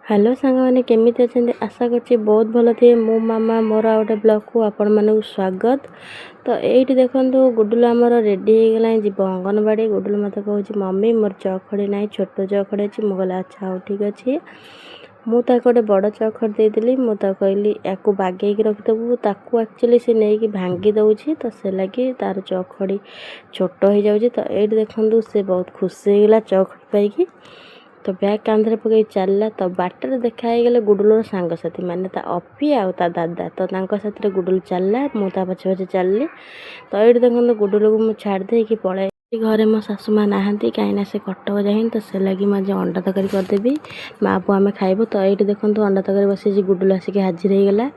Hello सांग मैंने केमी अच्छे आशा कर बहुत भल थे मो मामा मोर आ गए ब्लॉग को आपण मानक स्वागत। तो ये देखो गुडुलु आमर रेडी हो गला जीव अंगनवाड़ी। गुडुलु मत कह मम्मी मोर चखड़ी ना छोट चखड़ी अच्छी मुझे अच्छा हाँ ठीक अच्छे। मुझे गोटे बड़ चखड़ देदी मुझे कहली या बागेक रखिदेबू ताकू एक्चुअली सी नहीं भांगी दौची तो से लगी तार चखड़ी छोट हो जाऊँगी। तो ये देखूँ से बहुत खुशी होगा चखड़ी पाई। तो बैग कांधे पकई चलला तो बाटर देखाई गले गुडुलर सांगसाथी माने ता अपी आ ता दादा तो साथी गुडुल चलला मु ता पछे पछे चलली। तो ये देखो गुडुल को मुझे छाड़ दे कि पड़े घरे मो सासू माँ नहांती कहीं से कटक जाए तो से लगी मुझे अंडा तरकारी करदेवी माँ पु आम खाइब। तो ये देखो अंडा तरकारी बसी गुडुल आसिक हाजिर होगला।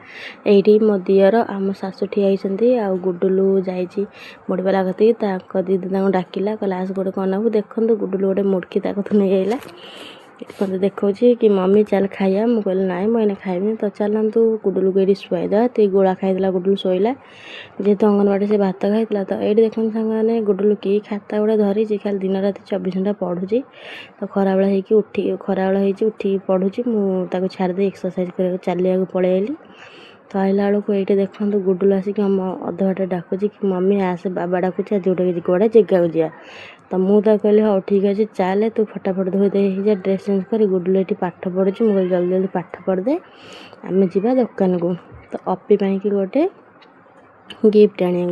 ये मो दियर आम सासू ठिया होती आ गुडुलु जाइए मुड़ीवाला कती दीदी डाकिला कहला आस गोटे कौन नबू देखूँ गुडुलु गोटे मुड़की नहीं आइला मत देखा कि मम्मी चल खाइया मुझे कहली ना मुझे खाइबी। तो चलतु गुडुलु को ये शुआईदा तो गोला खाईला गुडुलु शोला जेहेतु अंगनवाड़ी से भात खाई। तो ये देखते सामने गुडुलु की खाता गुड़ा धरी खाली दिन रात 24 घंटा पढ़ुची। तो खराबेला उठी उठी पढ़ुची मुझे छाड़दे एक्सरसाइज कर चलिया पलि आइली। तो आइला बेलू ये देखो गुडुलु आसिक अध बाटे डाकुची कि मम्मी आसे बाबा डाकुची आज गोटे गोटे जगह को जा। तो मुझे कहली हाँ ठीक अच्छे चल तू फटाफट धोई दे जा ड्रेस चेंज कर गुडुलु ये पाठ पढ़ुची मुझे जल्दी जल्दी पाठ पढ़दे आम जा दुकान को। तो अपी पाई कि गोटे गिफ्ट आने।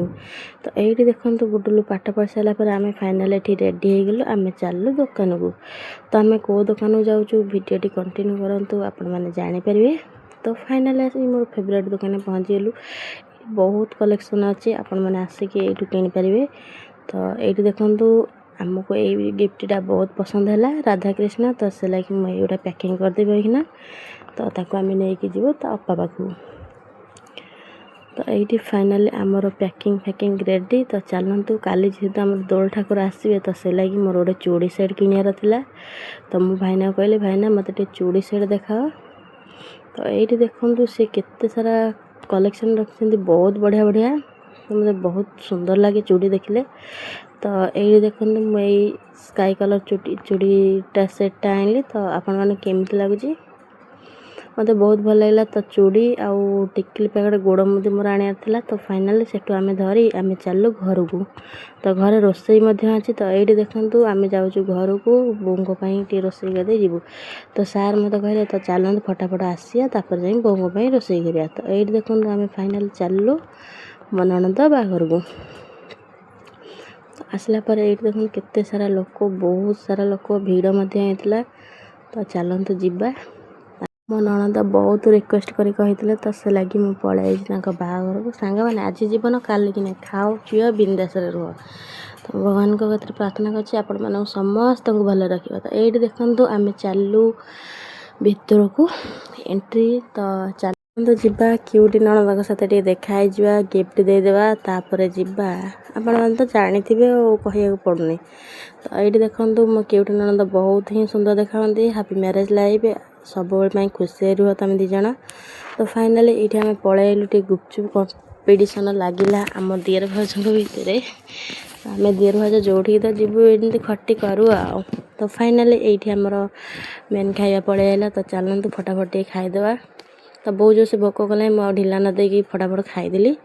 तो ये देखो गुडुलु पाठ पढ़ सारापर आम फाइनाल ये रेडी हो गलु आम चलु दुकान को। तो आम कौ दुकान को जाऊँ भिडियोटी कंटिन्यू करूँ आपण मैंने जानीपर। तो फाइनाल मोर फेवरेट दुकान पहुँचीगलु बहुत कलेक्शन अच्छे आपण मैंने आसिक ये किनीपर। तो ये देखूँ आमको ये गिफ्टा बहुत पसंद है राधा कृष्ण तो से लगे मुझे गोटे पैकिंग करदेवी कि तो ताको आम नहीं जीव तो अपा पाखु। तो ये फाइनाली आमर पैकिंग फैकिंग रेडी। तो चलतु काली जेहेतु आम दोल ठाकुर आसवे तो से लगी मोर गोटे चूड़ी सेट किनार था। तो मु भाईना कहली भाईना मत चूड़ी सेट देखा। तो ये देखूँ सी केते सारा कलेक्शन रखते बहुत बढ़िया बढ़िया। तो मुझे बहुत सुंदर लगे चूड़ी देखले। तो ये देखो मुझे स्काई कलर चूड़ीटा सेटा आनली। तो आपण मैंने केमती लगुच मत बहुत भल लगा। तो चूड़ी आउ टिकली पैकेट गोड़ मुदी मोर आने था। तो फाइनाली सेठू आम धरी आम चलु घर को। तो घर रोसई अच्छी। तो ये देखूँ आम जाऊँ घर को बों टे रोसई करदे जीवु। तो सार मत कहले तो चलते फटाफट आसिया तापर जाई बों रोसई करिया। तो ये देखूँ आम फाइनाली चलु मो ननद बाघर को। आसला पर ये देखो केते सारा लोक बहुत सारा लोक भीड़ होता। तो चलतु जीवा मो ननद बहुत रिक्वेस्ट करी तो से लगी मुझे पलि बाहाघर को सांग मैंने आज जीवन काली कि नहीं खाओ पिओ बिंदास रुह। तो भगवान को कतर प्रार्थना करछि आपण मानक समस्त को भल रखिबा। तो ये देखो आम चलु भितर को एंट्री। तो चलते जीवा क्यूटी ननद साथ देखाई जा गिफ्ट देदेवा तापर जीवा आपण मैंने तो जानी थे कह पड़ूनी। तो ये देखो मो क्यूटी ननद बहुत ही सुंदर देखा हैप्पी मैरिज लाइफ सब खुशी रुह तुम दिज। तो फाइनाली ये आम पलैलु गुपचुप कंपिटिशन लगिला आम दियर भाज भितर आम दियर भाज जोठी तो जीवु एमती खटी करूँ आ। तो फाइनाली ये आमर मेन खाଇବା पलैला। तो चलतु फटाफट खाईदेवा। तो बहुत जोर से भोक कला मुझे ढिला न देकी फटाफट खाईदेली।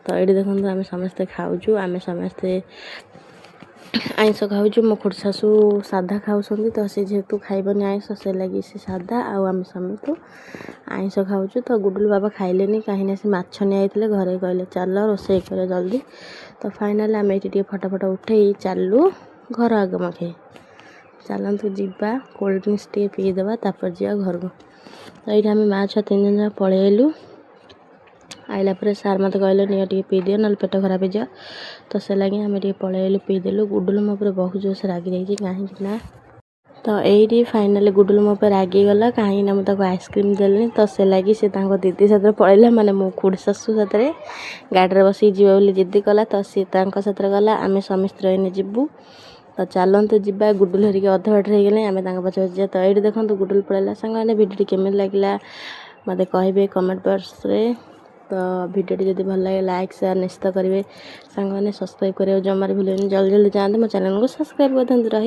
तो ये देखो आम समस्ते खाऊँ आम समस्ते आइंस खाऊँ मो खुड़ शाशु साधा खाऊँ। तो सी जेहेतु खाइबनी आइंस से लगी सी साधा आम समस्त आइंस खाऊँ। तो गुडुलु बाबा खाइले कहीं से माछ नहीं आते घरे कहले चल रोसई कर जल्दी। तो फाइनाल आम ये फटाफट उठे चलु घर आगमखे चलतु जीवा कोल्ड ड्रिंक्स टे पीदेवा तापर जा घर को। तो ये आम माँ छुआ 3 जन पलैलु आइला पर सार मत कहले नहीं टे पी दियो ना पेट खराब हो जा। तो से लगे आम पलैलु पीदेलु। गुडुलु मो पर बहुत जोर से रागी जाइए कहीं। तो ये फाइनाली गुडुलु मो पर रागी गला कहीं मुझे आइसक्रीम देली। तो से लगी से दीदी साथ पलैला माने मो खुड़ शाशु साथ गाड़ी बस जीव बोली जिद्दी कला। तो सी साथ गला आम समस्त रही जीवु। तो चलतु जीवा गुडुलु हरिके अध बाट हो गले आम पछे पछे। तो ये देखो गुडुलु पलैला सांग भिडियो केमी लगे मत कहे कमेंट बॉक्स रे। तो भिडियो जब भल लगे लाइक शेयर निश्चित करेंगे सांग मैंने सब्सक्राइब करेंगे जमार भूलें जल्दी जल्दी जाते मो चैनल को सब्सक्राइब कर रही।